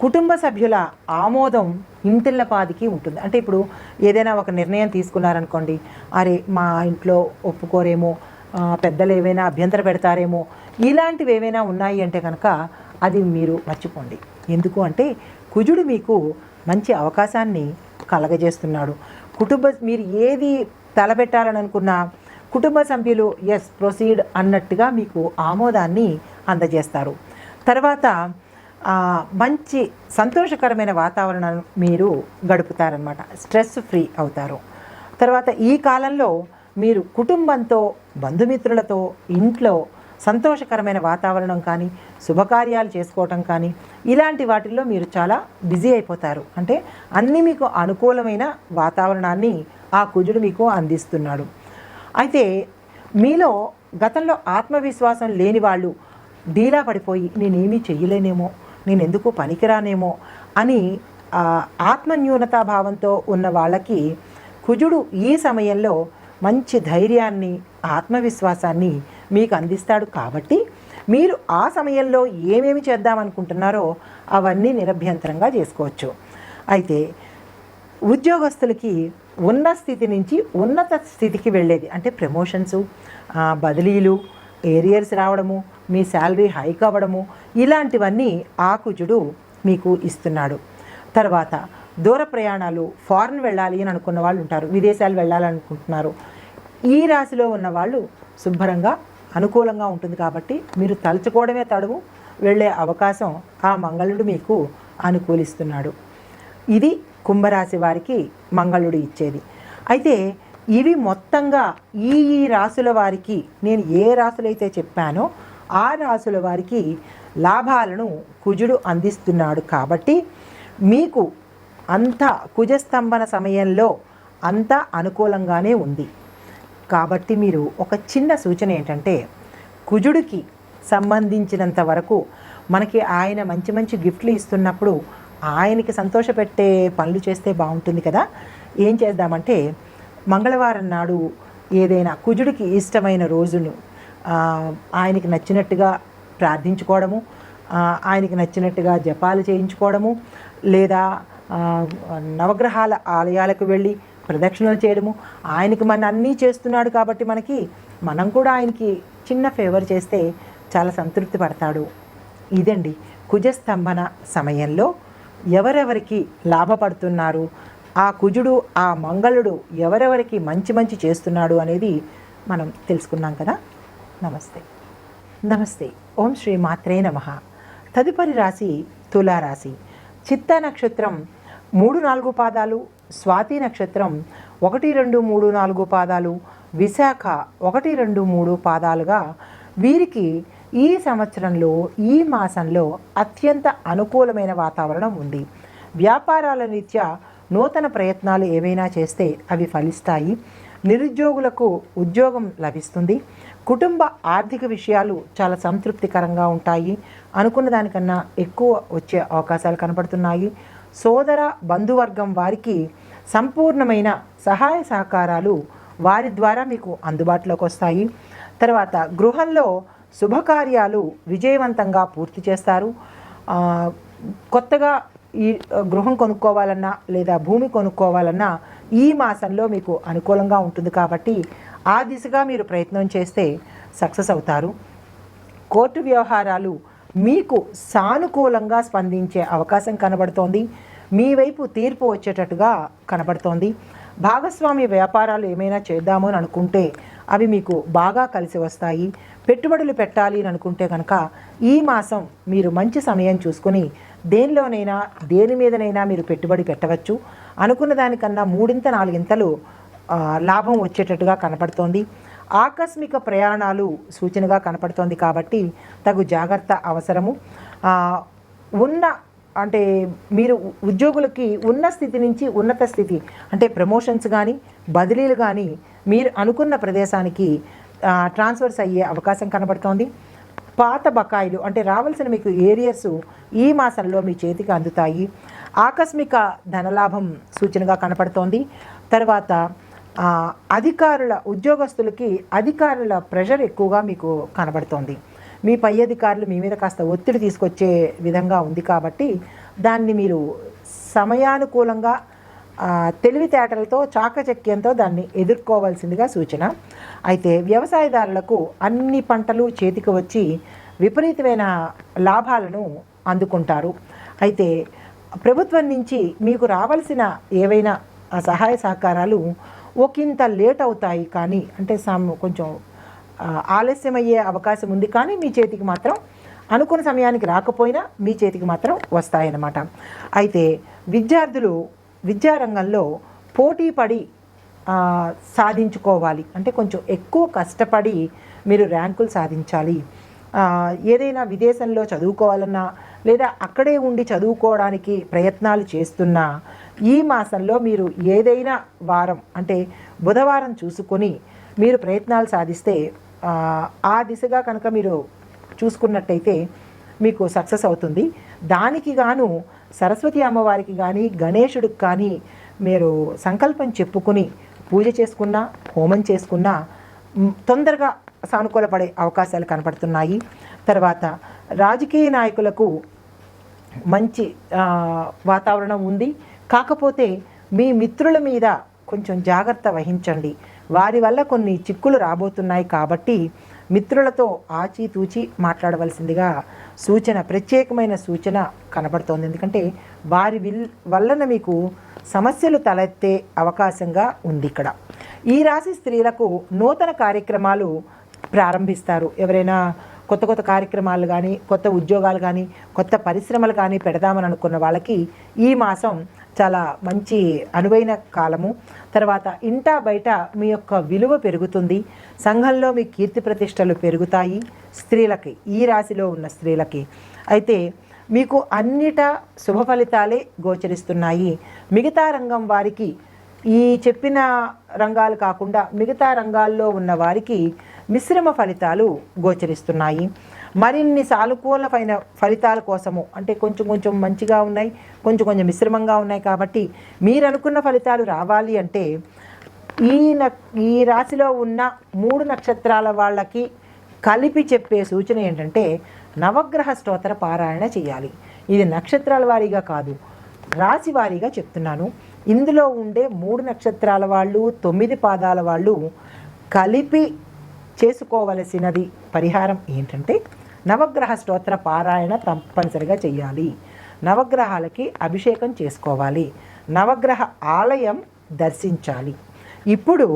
కుటుంబ సభ్యుల ఆమోదం ఇంటిల్లపాదికి ఉంటుంది. అంటే ఇప్పుడు ఏదైనా ఒక నిర్ణయం తీసుకున్నారనుకోండి, అరే మా ఇంట్లో ఒప్పుకోరేమో, పెద్దలు ఏవైనా అభ్యంతర పెడతారేమో, ఇలాంటివి ఏవైనా ఉన్నాయి అంటే కనుక అది మీరు మర్చిపోండి. ఎందుకు అంటే కుజుడు మీకు మంచి అవకాశాన్ని కలగజేస్తున్నాడు. మీరు ఏది తలపెట్టాలని అనుకున్నా కుటుంబ సభ్యులు ఎస్ ప్రొసీడ్ అన్నట్టుగా మీకు ఆమోదాన్ని అందజేస్తారు. తర్వాత మంచి సంతోషకరమైన వాతావరణాన్ని మీరు గడుపుతారనమాట. స్ట్రెస్ ఫ్రీ అవుతారు. తర్వాత ఈ కాలంలో మీరు కుటుంబంతో, బంధుమిత్రులతో ఇంట్లో సంతోషకరమైన వాతావరణం కానీ, శుభకార్యాలు చేసుకోవటం కానీ, ఇలాంటి వాటిల్లో మీరు చాలా బిజీ అయిపోతారు. అంటే అన్నీ మీకు అనుకూలమైన వాతావరణాన్ని ఆ కుజుడు మీకు అందిస్తున్నాడు. అయితే మీలో గతంలో ఆత్మవిశ్వాసం లేని వాళ్ళు డీలా పడిపోయి నేనేమీ చెయ్యలేనేమో, నేను ఎందుకు పనికిరానేమో అని ఆత్మన్యూనతాభావంతో ఉన్న వాళ్ళకి కుజుడు ఈ సమయంలో మంచి ధైర్యాన్ని, ఆత్మవిశ్వాసాన్ని మీకు అందిస్తాడు. కాబట్టి మీరు ఆ సమయంలో ఏమేమి చేద్దామనుకుంటున్నారో అవన్నీ నిరభ్యంతరంగా చేసుకోవచ్చు. అయితే ఉద్యోగస్తులకి ఉన్న స్థితి నుంచి ఉన్నత స్థితికి వెళ్ళేది, అంటే ప్రమోషన్సు, బదిలీలు, ఏరియర్స్ రావడము, మీ శాలరీ హైక్ అవ్వడము, ఇలాంటివన్నీ ఆ కుజుడు మీకు ఇస్తున్నాడు. తర్వాత దూర ప్రయాణాలు, ఫారెన్ వెళ్ళాలి అని అనుకున్న వాళ్ళు ఉంటారు, విదేశాలు వెళ్ళాలనుకుంటున్నారు. ఈ రాశిలో ఉన్న వాళ్ళు శుభ్రంగా అనుకూలంగా ఉంటుంది. కాబట్టి మీరు తలుచుకోవడమే తడువు, వెళ్ళే అవకాశం ఆ మంగళుడు మీకు అనుకూలిస్తున్నాడు. ఇది కుంభరాశి వారికి మంగళుడు ఇచ్చేది. అయితే ఇవి మొత్తంగా ఈ రాశుల వారికి, నేను ఏ రాశులైతే చెప్పానో ఆ రాశుల వారికి లాభాలను కుజుడు అందిస్తున్నాడు. కాబట్టి మీకు అంతా కుజస్తంభన సమయంలో అంతా అనుకూలంగానే ఉంది. కాబట్టి మీరు ఒక చిన్న సూచన ఏంటంటే, కుజుడికి సంబంధించినంత వరకు మనకి ఆయన మంచి మంచి గిఫ్ట్లు ఇస్తున్నప్పుడు ఆయనకి సంతోషపెట్టే పనులు చేస్తే బాగుంటుంది కదా. ఏం చేద్దామంటే మంగళవారం నాడు ఏదైనా కుజుడికి ఇష్టమైన రోజును ఆయనకి నచ్చినట్టుగా ప్రార్థించుకోవడము, ఆయనకి నచ్చినట్టుగా జపాలు చేయించుకోవడము, లేదా నవగ్రహాల ఆలయాలకు వెళ్ళి ప్రదక్షిణలు చేయడము. ఆయనకి మన అన్నీ చేస్తున్నాడు కాబట్టి మనం కూడా ఆయనకి చిన్న ఫేవర్ చేస్తే చాలా సంతృప్తి పడతాడు. ఇదండి కుజస్తంభన సమయంలో ఎవరెవరికి లాభపడుతున్నారు, ఆ కుజుడు ఆ మంగళుడు ఎవరెవరికి మంచి మంచి చేస్తున్నాడు అనేది మనం తెలుసుకున్నాం కదా. నమస్తే. నమస్తే. ఓం శ్రీ మాత్రే నమః. తదుపరి రాశి తులారాశి. చిత్తా నక్షత్రం 3-4 పాదాలు, స్వాతి నక్షత్రం 1, 2, 3, 4 పాదాలు, విశాఖ 1, 2, 3 పాదాలుగా వీరికి ఈ సంవత్సరంలో ఈ మాసంలో అత్యంత అనుకూలమైన వాతావరణం ఉంది. వ్యాపారాల రీత్యా నూతన ప్రయత్నాలు ఏవైనా చేస్తే అవి ఫలిస్తాయి. నిరుద్యోగులకు ఉద్యోగం లభిస్తుంది. కుటుంబ ఆర్థిక విషయాలు చాలా సంతృప్తికరంగా ఉంటాయి. అనుకున్న దానికన్నా ఎక్కువ వచ్చే అవకాశాలు కనపడుతున్నాయి. సోదర బంధువర్గం వారికి సంపూర్ణమైన సహాయ సహకారాలు వారి ద్వారా మీకు అందుబాటులోకి వస్తాయి. తర్వాత గృహంలో శుభకార్యాలు విజయవంతంగా పూర్తి చేస్తారు. కొత్తగా ఈ గృహం కొనుక్కోవాలన్నా లేదా భూమి కొనుక్కోవాలన్నా ఈ మాసంలో మీకు అనుకూలంగా ఉంటుంది కాబట్టి ఆ దిశగా మీరు ప్రయత్నం చేస్తే సక్సెస్ అవుతారు. కోర్టు వ్యవహారాలు మీకు సానుకూలంగా స్పందించే అవకాశం కనబడుతోంది. మీ వైపు తీర్పు వచ్చేటట్టుగా కనబడుతోంది. భాగస్వామ్య వ్యాపారాలు ఏమైనా చేద్దాము అని అనుకుంటే అవి మీకు బాగా కలిసి వస్తాయి. పెట్టుబడులు పెట్టాలి అని అనుకుంటే కనుక ఈ మాసం మీరు మంచి సమయం చూసుకొని దేనిలోనైనా దేని మీదనైనా మీరు పెట్టుబడి పెట్టవచ్చు. అనుకున్న దానికన్నా 3-4 లాభం వచ్చేటట్టుగా కనపడుతోంది. ఆకస్మిక ప్రయాణాలు సూచనగా కనపడుతోంది కాబట్టి తగు జాగ్రత్త అవసరము. అంటే మీరు ఉద్యోగులకి ఉన్న స్థితి నుంచి ఉన్నత స్థితి అంటే ప్రమోషన్స్ కానీ బదిలీలు కానీ మీరు అనుకున్న ప్రదేశానికి ట్రాన్స్ఫర్స్ అయ్యే అవకాశం కనబడుతోంది. పాత బకాయిలు అంటే రావాల్సిన మీకు ఏరియర్స్ ఈ మాసంలో మీ చేతికి అందుతాయి. ఆకస్మిక ధనలాభం సూచనగా కనపడుతోంది. తర్వాత ఉద్యోగస్తులకి అధికారుల ప్రెషర్ ఎక్కువగా మీకు కనబడుతోంది. మీ పై అధికారులు మీ మీద కాస్త ఒత్తిడి తీసుకొచ్చే విధంగా ఉంది కాబట్టి దాన్ని మీరు సమయానుకూలంగా తెలివితేటలతో చాకచక్యంతో దాన్ని ఎదుర్కోవాల్సిందిగా సూచన. అయితే వ్యవసాయదారులకు అన్ని పంటలు చేతికి వచ్చి విపరీతమైన లాభాలను అందుకుంటారు. అయితే ప్రభుత్వం నుంచి మీకు రావాల్సిన ఏవైనా సహాయ సహకారాలు ఒకంత లేట్ అవుతాయి కానీ అంటే కొంచెం ఆలస్యమయ్యే అవకాశం ఉంది కానీ మీ చేతికి మాత్రం అనుకున్న సమయానికి రాకపోయినా మీ చేతికి మాత్రం వస్తాయన్నమాట. అయితే విద్యార్థులు విద్యారంగంలో పోటీ పడి సాధించుకోవాలి అంటే కొంచెం ఎక్కువ కష్టపడి మీరు ర్యాంకులు సాధించాలి. ఏదైనా విదేశంలో చదువుకోవాలన్నా లేదా అక్కడే ఉండి చదువుకోవడానికి ప్రయత్నాలు చేస్తున్నా ఈ మాసంలో మీరు ఏదైనా వారం అంటే బుధవారం చూసుకొని మీరు ప్రయత్నాలు సాధిస్తే ఆ దిశగా కనుక మీరు చూసుకున్నట్టయితే మీకు సక్సెస్ అవుతుంది. దానికి గాను సరస్వతి అమ్మవారికి కానీ గణేశుడికి కానీ మీరు సంకల్పం చెప్పుకుని పూజ చేసుకున్నా హోమం చేసుకున్నా తొందరగా సానుకూలపడే అవకాశాలు కనపడుతున్నాయి. తర్వాత రాజకీయ నాయకులకు మంచి వాతావరణం ఉంది. కాకపోతే మీ మిత్రుల మీద కొంచెం జాగ్రత్త వహించండి. వారి వల్ల కొన్ని చిక్కులు రాబోతున్నాయి కాబట్టి మిత్రులతో ఆచితూచి మాట్లాడవలసిందిగా సూచన, ప్రత్యేకమైన సూచన కనబడుతోంది. ఎందుకంటే వారి వలన మీకు సమస్యలు తలెత్తే అవకాశంగా ఉంది. ఇక్కడ ఈ రాశి స్త్రీలకు నూతన కార్యక్రమాలు ప్రారంభిస్తారు. ఎవరైనా కొత్త కార్యక్రమాలు కానీ కొత్త ఉద్యోగాలు కానీ కొత్త పరిశ్రమలు కానీ పెడదామని అనుకున్న వాళ్ళకి ఈ మాసం చాలా మంచి అనువైన కాలము. తర్వాత ఇంటా బయట మీ యొక్క విలువ పెరుగుతుంది. సంఘంలో మీ కీర్తి ప్రతిష్టలు పెరుగుతాయి స్త్రీలకి, ఈ రాశిలో ఉన్న స్త్రీలకి. అయితే మీకు అన్నిటా శుభ ఫలితాలే గోచరిస్తున్నాయి. మిగతా రంగం వారికి ఈ చెప్పిన రంగాలు కాకుండా మిగతా రంగాల్లో ఉన్న వారికి మిశ్రమ ఫలితాలు గోచరిస్తున్నాయి. మరిన్ని సానుకూలమైన ఫలితాల కోసము అంటే కొంచెం మంచిగా ఉన్నాయి, కొంచెం మిశ్రమంగా ఉన్నాయి కాబట్టి మీరు అనుకున్న ఫలితాలు రావాలి అంటే ఈ రాశిలో ఉన్న 3 నక్షత్రాల వాళ్ళకి కలిపి చెప్పే సూచన ఏంటంటే నవగ్రహ స్తోత్ర పారాయణ చేయాలి. ఇది నక్షత్రాల వారీగా కాదు, రాశి వారీగా చెప్తున్నాను. ఇందులో ఉండే 3 నక్షత్రాల వాళ్ళు 9 పాదాల వాళ్ళు కలిపి చేసుకోవలసినది పరిహారం ఏంటంటే నవగ్రహ స్తోత్ర పారాయణ తప్పనిసరిగా చేయాలి. నవగ్రహాలకి అభిషేకం చేసుకోవాలి. నవగ్రహ ఆలయం దర్శించాలి. ఇప్పుడు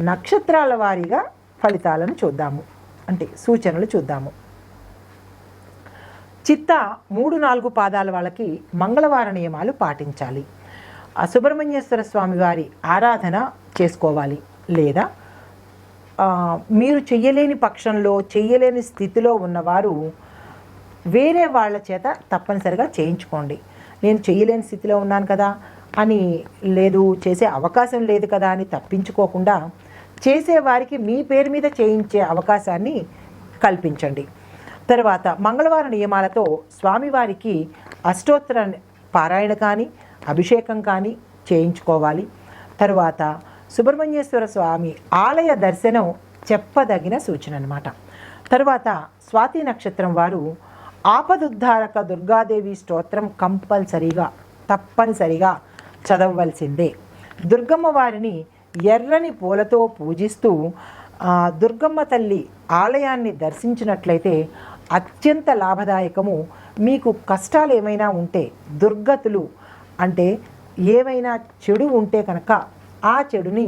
నక్షత్రాల వారీగా ఫలితాలను చూద్దాము, అంటే సూచనలు చూద్దాము. చిత్త 3-4 పాదాల వాళ్ళకి మంగళవార నియమాలు పాటించాలి. సుబ్రహ్మణ్యేశ్వర స్వామి వారి ఆరాధన చేసుకోవాలి. లేదా మీరు చెయ్యలేని పక్షంలో, చెయ్యలేని స్థితిలో ఉన్నవారు వేరే వాళ్ళ చేత తప్పనిసరిగా చేయించుకోండి. నేను చెయ్యలేని స్థితిలో ఉన్నాను కదా అని, లేదు చేసే అవకాశం లేదు కదా అని తప్పించుకోకుండా చేసేవారికి మీ పేరు మీద చేయించే అవకాశాన్ని కల్పించండి. తర్వాత మంగళవార నియమాలతో స్వామివారికి అష్టోత్తర పారాయణ కానీ అభిషేకం కానీ చేయించుకోవాలి. తర్వాత సుబ్రహ్మణ్యేశ్వర స్వామి ఆలయ దర్శనం చెప్పదగిన సూచన అన్నమాట. తర్వాత స్వాతి నక్షత్రం వారు ఆపదుద్ధారక దుర్గాదేవి స్తోత్రం కంపల్సరీగా తప్పనిసరిగా చదవవలసిందే. దుర్గమ్మ వారిని ఎర్రని పూలతో పూజిస్తూ దుర్గమ్మ తల్లి ఆలయాన్ని దర్శించినట్లయితే అత్యంత లాభదాయకము. మీకు కష్టాలు ఏమైనా ఉంటే, దుర్గతులు అంటే ఏమైనా చెడు ఉంటే కనుక ఆ చెడుని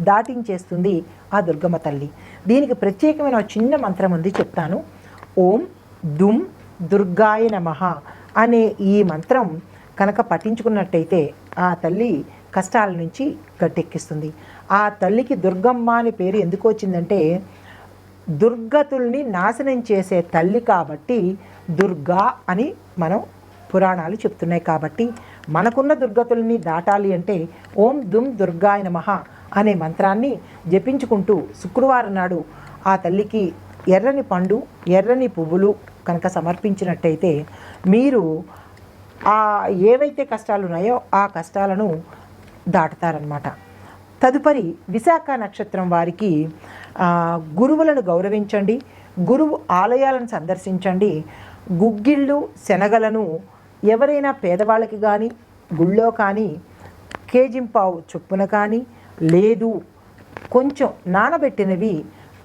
దాటించేస్తుంది ఆ దుర్గమ్మ తల్లి. దీనికి ప్రత్యేకమైన చిన్న మంత్రం ఉంది, చెప్తాను. ఓం దుమ్ దుర్గాయ నమః అనే ఈ మంత్రం కనుక పఠించుకున్నట్టయితే ఆ తల్లి కష్టాల నుంచి గట్టెక్కిస్తుంది. ఆ తల్లికి దుర్గమ్మ అని పేరు ఎందుకు వచ్చిందంటే దుర్గతుల్ని నాశనం చేసే తల్లి కాబట్టి దుర్గా అని మనం పురాణాలు చెప్తున్నాయి. కాబట్టి మనకున్న దుర్గతుల్ని దాటాలి అంటే ఓం దుమ్ దుర్గాయ నమః అనే మంత్రాన్ని జపించుకుంటూ శుక్రవారం నాడు ఆ తల్లికి ఎర్రని పండు, ఎర్రని పువ్వులు కనుక సమర్పించినట్టయితే మీరు ఏవైతే కష్టాలు ఉన్నాయో ఆ కష్టాలను దాటుతారనమాట. తదుపరి విశాఖ నక్షత్రం వారికి గురువులను గౌరవించండి. గురువు ఆలయాలను సందర్శించండి. గుగ్గిళ్ళు, శనగలను ఎవరైనా పేదవాళ్ళకి కానీ గుళ్ళో కానీ కేజింపావు చొప్పున కానీ, లేదు కొంచెం నానబెట్టినవి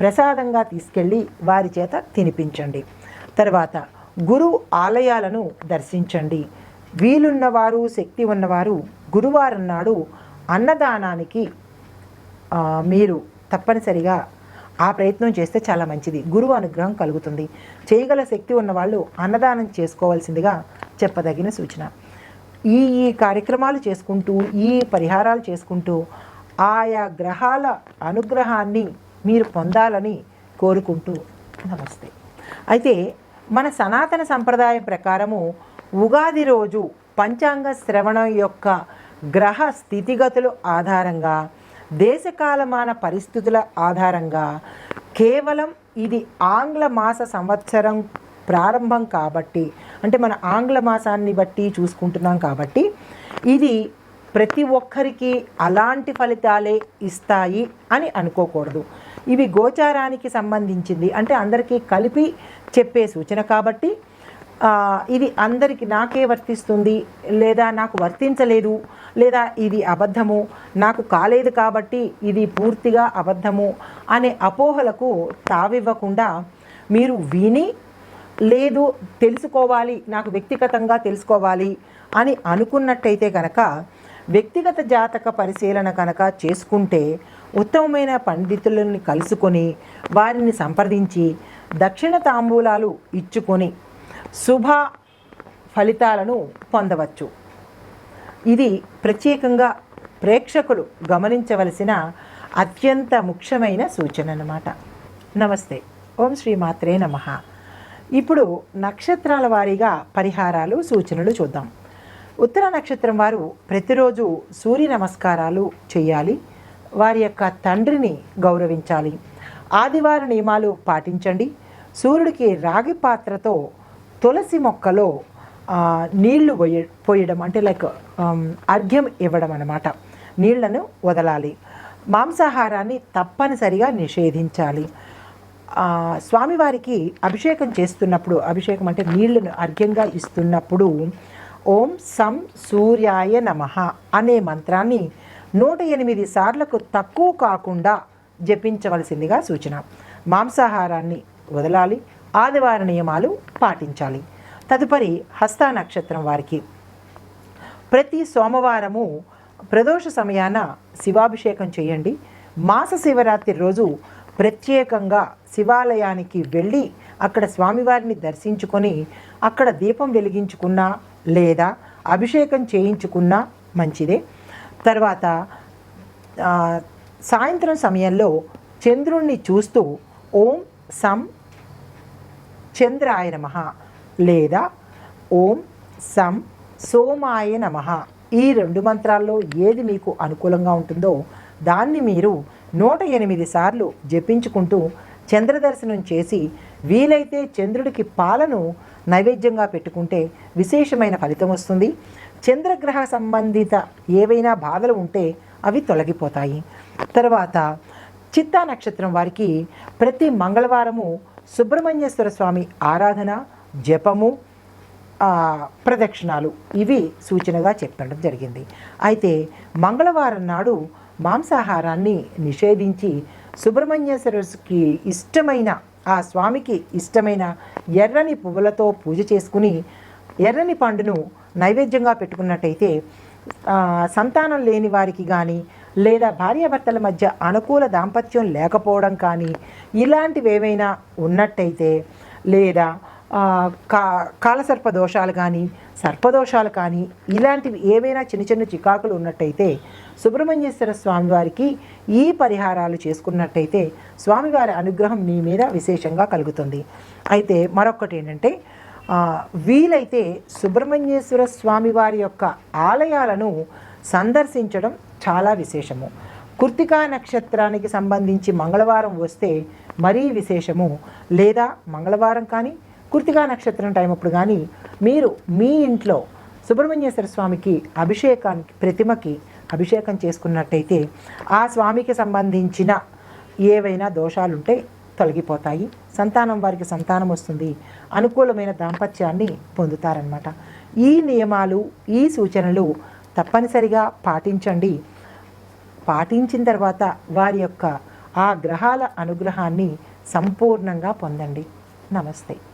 ప్రసాదంగా తీసుకెళ్ళి వారి చేత తినిపించండి. తర్వాత గురువు ఆలయాలను దర్శించండి. వీలున్నవారు, శక్తి ఉన్నవారు గురువారం నాడు అన్నదానానికి మీరు తప్పనిసరిగా ఆ ప్రయత్నం చేస్తే చాలా మంచిది. గురువు అనుగ్రహం కలుగుతుంది. చేయగల శక్తి ఉన్నవాళ్ళు అన్నదానం చేసుకోవాల్సిందిగా చెప్పదగిన సూచన. ఈ కార్యక్రమాలు చేసుకుంటూ, ఈ పరిహారాలు చేసుకుంటూ ఆయా గ్రహాల అనుగ్రహాన్ని మీరు పొందాలని కోరుకుంటూ నమస్తే. అయితే మన సనాతన సంప్రదాయం ప్రకారము ఉగాది రోజు పంచాంగ శ్రవణం యొక్క గ్రహ స్థితిగతుల ఆధారంగా, దేశకాలమాన పరిస్థితుల ఆధారంగా, కేవలం ఇది ఆంగ్ల మాస సంవత్సరం ప్రారంభం కాబట్టి, అంటే మన ఆంగ్ల మాసాన్ని బట్టి చూసుకుంటున్నాం కాబట్టి ఇది ప్రతి ఒక్కరికి అలాంటి ఫలితాలే ఇస్తాయి అని అనుకోకూడదు. ఇవి గోచారానికి సంబంధించింది, అంటే అందరికీ కలిపి చెప్పే సూచన కాబట్టి ఇది అందరికీ నాకే వర్తిస్తుంది, లేదా నాకు వర్తించలేదు, లేదా ఇది అబద్ధము, నాకు కాలేదు కాబట్టి ఇది పూర్తిగా అబద్ధము అనే అపోహలకు తావివ్వకుండా మీరు విని, లేదు తెలుసుకోవాలి, నాకు వ్యక్తిగతంగా తెలుసుకోవాలి అని అనుకున్నట్టయితే కనుక వ్యక్తిగత జాతక పరిశీలన కనుక చేసుకుంటే ఉత్తమమైన పండితులని కలుసుకొని వారిని సంప్రదించి దక్షిణ తాంబూలాలు ఇచ్చుకొని శుభ ఫలితాలను పొందవచ్చు. ఇది ప్రత్యేకంగా ప్రేక్షకులు గమనించవలసిన అత్యంత ముఖ్యమైన సూచన అన్నమాట. నమస్తే. ఓం శ్రీ మాత్రే నమః. ఇప్పుడు నక్షత్రాల వారీగా పరిహారాలు, సూచనలు చూద్దాం. ఉత్తర నక్షత్రం వారు ప్రతిరోజు సూర్య నమస్కారాలు చేయాలి. వారి యొక్క తండ్రిని గౌరవించాలి. ఆదివార నియమాలు పాటించండి. సూర్యుడికి రాగి పాత్రతో తులసి మొక్కలో నీళ్లు పోయడం, అంటే లైక్ అర్ఘ్యం ఇవ్వడం అన్నమాట. నీళ్లను వదలాలి. మాంసాహారాన్ని తప్పనిసరిగా నిషేధించాలి. స్వామివారికి అభిషేకం చేస్తున్నప్పుడు, అభిషేకం అంటే నీళ్లను అర్ఘ్యంగా ఇస్తున్నప్పుడు ఓం సం సూర్యాయ నమః అనే మంత్రాన్ని 108 సార్లకు తక్కువ కాకుండా జపించవలసిందిగా సూచన. మాంసాహారాన్ని వదలాలి. ఆదివార నియమాలు పాటించాలి. తదుపరి హస్త నక్షత్రం వారికి ప్రతి సోమవారము ప్రదోష సమయాన శివాభిషేకం చేయండి. మాస శివరాత్రి రోజు ప్రత్యేకంగా శివాలయానికి వెళ్ళి అక్కడ స్వామివారిని దర్శించుకొని అక్కడ దీపం వెలిగించుకున్నా లేదా అభిషేకం చేయించుకున్నా మంచిదే. తర్వాత సాయంత్రం సమయంలో చంద్రుణ్ణి చూస్తూ ఓం సం చంద్రాయ నమః లేదా ఓం సం సోమాయ నమః ఈ 2 మంత్రాల్లో ఏది మీకు అనుకూలంగా ఉంటుందో దాన్ని మీరు 108 సార్లు జపించుకుంటూ చంద్రదర్శనం చేసి వీలైతే చంద్రుడికి పాలను నైవేద్యంగా పెట్టుకుంటే విశేషమైన ఫలితం వస్తుంది. చంద్రగ్రహ సంబంధిత ఏవైనా బాధలు ఉంటే అవి తొలగిపోతాయి. తర్వాత చిత్తా నక్షత్రం వారికి ప్రతి మంగళవారము సుబ్రహ్మణ్యేశ్వర స్వామి ఆరాధన, జపము, ప్రదక్షిణాలు ఇవి సూచనగా చెప్పడం జరిగింది. అయితే మంగళవారం నాడు మాంసాహారాన్ని నిషేధించి సుబ్రహ్మణ్యేశ్వరుడికి ఇష్టమైన ఆ స్వామికి ఇష్టమైన ఎర్రని పువ్వులతో పూజ చేసుకుని ఎర్రని పండును నైవేద్యంగా పెట్టుకున్నట్టయితే సంతానం లేని వారికి కానీ లేదా భార్యాభర్తల మధ్య అనుకూల దాంపత్యం లేకపోవడం కానీ ఇలాంటివి ఏవైనా ఉన్నట్టయితే లేదా కాలసర్ప దోషాలు కానీ సర్పదోషాలు కానీ ఇలాంటివి ఏవైనా చిన్న చిన్న చికాకులు ఉన్నట్టయితే సుబ్రహ్మణ్యేశ్వర స్వామివారికి ఈ పరిహారాలు చేసుకున్నట్టయితే స్వామివారి అనుగ్రహం నీ మీద విశేషంగా కలుగుతుంది. అయితే మరొకటి ఏంటంటే వీలైతే సుబ్రహ్మణ్యేశ్వర స్వామివారి యొక్క ఆలయాలను సందర్శించడం చాలా విశేషము. కృత్తికా నక్షత్రానికి సంబంధించి మంగళవారం వస్తే మరీ విశేషము. లేదా మంగళవారం కానీ కృత్తికా నక్షత్రం టైం అప్పుడు కానీ మీరు మీ ఇంట్లో సుబ్రహ్మణ్యేశ్వర స్వామికి ప్రతిమకి అభిషేకం చేసుకున్నట్టయితే ఆ స్వామికి సంబంధించిన ఏవైనా దోషాలుంటే తొలగిపోతాయి. సంతానం వారికి సంతానం వస్తుంది. అనుకూలమైన దాంపత్యాన్ని పొందుతారనమాట. ఈ నియమాలు, ఈ సూచనలు తప్పనిసరిగా పాటించండి. పాటించిన తర్వాత వారి యొక్క ఆ గ్రహాల అనుగ్రహాన్ని సంపూర్ణంగా పొందండి. నమస్తే.